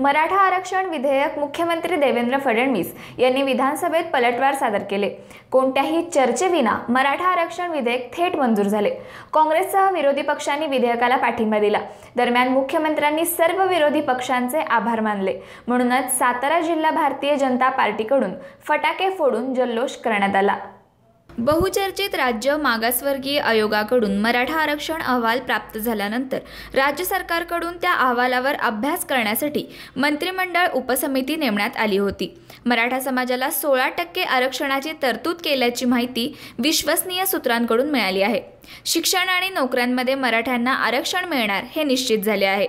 मराठा आरक्षण विधेयक मुख्यमंत्री देवेंद्र फडणवीस यांनी विधानसभेत पलटवार सादर केले। कोणत्याही चर्चेविना मराठा आरक्षण विधेयक थेट मंजूर झाले। काँग्रेससह विरोधी पक्षांनी विधेयकाला पाठिंबा दिला। दरम्यान मुख्यमंत्र्यांनी सर्व विरोधी पक्षांचे आभार मानले। म्हणूनच सातारा जिल्हा भारतीय जनता पार्टीकडून फटाके फोडून जल्लोष करण्यात आला। बहुचर्चित राज्य मागासवर्गीय आयोगाकडून मराठा आरक्षण अहवाल प्राप्त झाल्यानंतर राज्य सरकारकडून त्या अहवालावर अभ्यास करण्यासाठी मंत्रिमंडळ उपसमिती नेमण्यात आली होती। मराठा समाजाला 16% आरक्षणाची तरतूद केल्याची माहिती विश्वसनीय सूत्रांकडून मिळाली आहे। शिक्षण आणि नोकऱ्यांमध्ये मराठ्यांना आरक्षण मिळणार हे निश्चित झाले आहे।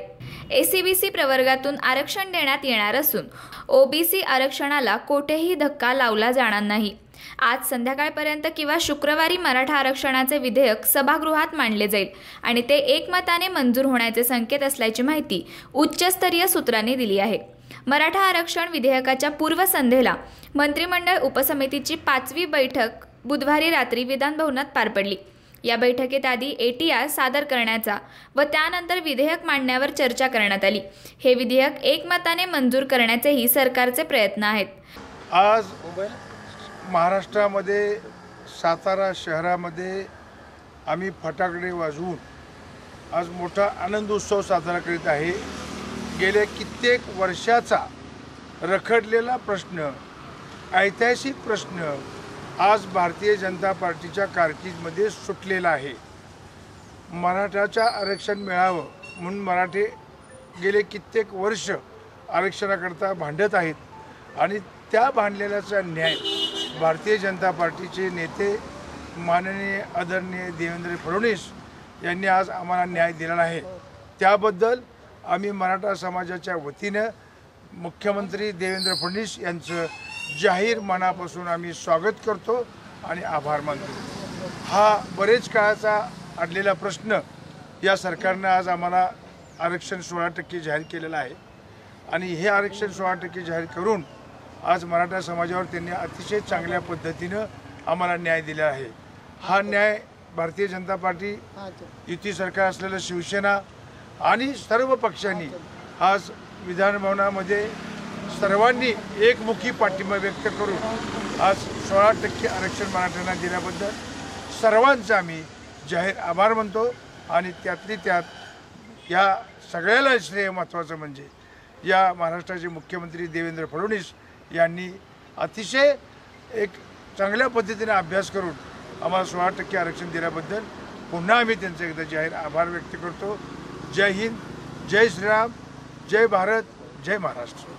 एसीबीसी प्रवर्गातून आरक्षण देण्यात येणार असून ओबीसी आरक्षणाला कोठेही धक्का लावला जाणार नाही। आज संध्याकाळपर्यंत किंवा शुक्रवारी मराठा आरक्षणाचे विधेयक सभागृहात मांडले जाईल आणि ते एकमताने मंजूर होण्याचे संकेत असल्याची माहिती उच्चस्तरीय सूत्रांनी दिली आहे। मराठा आरक्षण विधेयकाच्या पूर्वसंध्येला मंत्रिमंडळ उपसमितीची 5वी बैठक बुधवारी रात्री विधान भवनात पार पडली। या बैठकीत आधी एटीआर सादर करण्याचा व त्यानंतर विधेयक मांडण्यावर चर्चा करण्यात आली। हे विधेयक एकमताने मंजूर करण्याचेही सरकारचे प्रयत्न आहेत। आज महाराष्ट्रामध्ये सातारा शहरामध्ये आम्ही फटाकडे वाजवून आज मोठा आनंद उत्सव साजरा करीत आहे। गेल्या कित्येक वर्षाचा रखडलेला प्रश्न, ऐतिहासिक प्रश्न आज भारतीय जनता पार्टीच्या कारकीर्दीमध्ये सुटलेला आहे। मराठाच्या आरक्षण मिळावं म्हणून मराठे गेले कित्येक वर्ष आरक्षणाकरता भांडत आहेत आणि त्या भांडलेल्याचा न्याय भारतीय जनता पार्टीचे नेते माननीय आदरणीय देवेंद्र फडणवीस यांनी आज आम्हाला न्याय दिलेला आहे। त्याबद्दल आम्ही मराठा समाजाच्या वतीनं मुख्यमंत्री देवेंद्र फडणवीस यांचं जाहीर मनापासून आम्ही स्वागत करतो आणि आभार मानतो। हा बरेच काळाचा अडलेला प्रश्न या सरकारनं आज आम्हाला आरक्षण 16% जाहीर केलेलं आहे आणि हे आरक्षण 16% जाहीर करून आज मराठा समाजावर त्यांनी अतिशय चांगल्या पद्धतीनं आम्हाला न्याय दिला आहे। हा न्याय भारतीय जनता पार्टी, युती सरकार असलेलं शिवसेना आणि सर्व पक्षांनी आज विधानभवनामध्ये सर्वांनी एकमुखी पाठिंबा व्यक्त करून आज 16% आरक्षण मराठ्यांना दिल्याबद्दल सर्वांचा आम्ही जाहीर आभार मानतो। आणि त्यातली त्यात या सगळ्याला श्रेय महत्त्वाचं म्हणजे या महाराष्ट्राचे मुख्यमंत्री देवेंद्र फडणवीस यांनी अतिशय एक चांगल्या पद्धतीने अभ्यास करून आम्हाला 16% आरक्षण दिल्याबद्दल पुन्हा आम्ही त्यांचे एकदा जाहीर आभार व्यक्त करतो। जय हिंद, जय श्रीराम, जय भारत, जय महाराष्ट्र।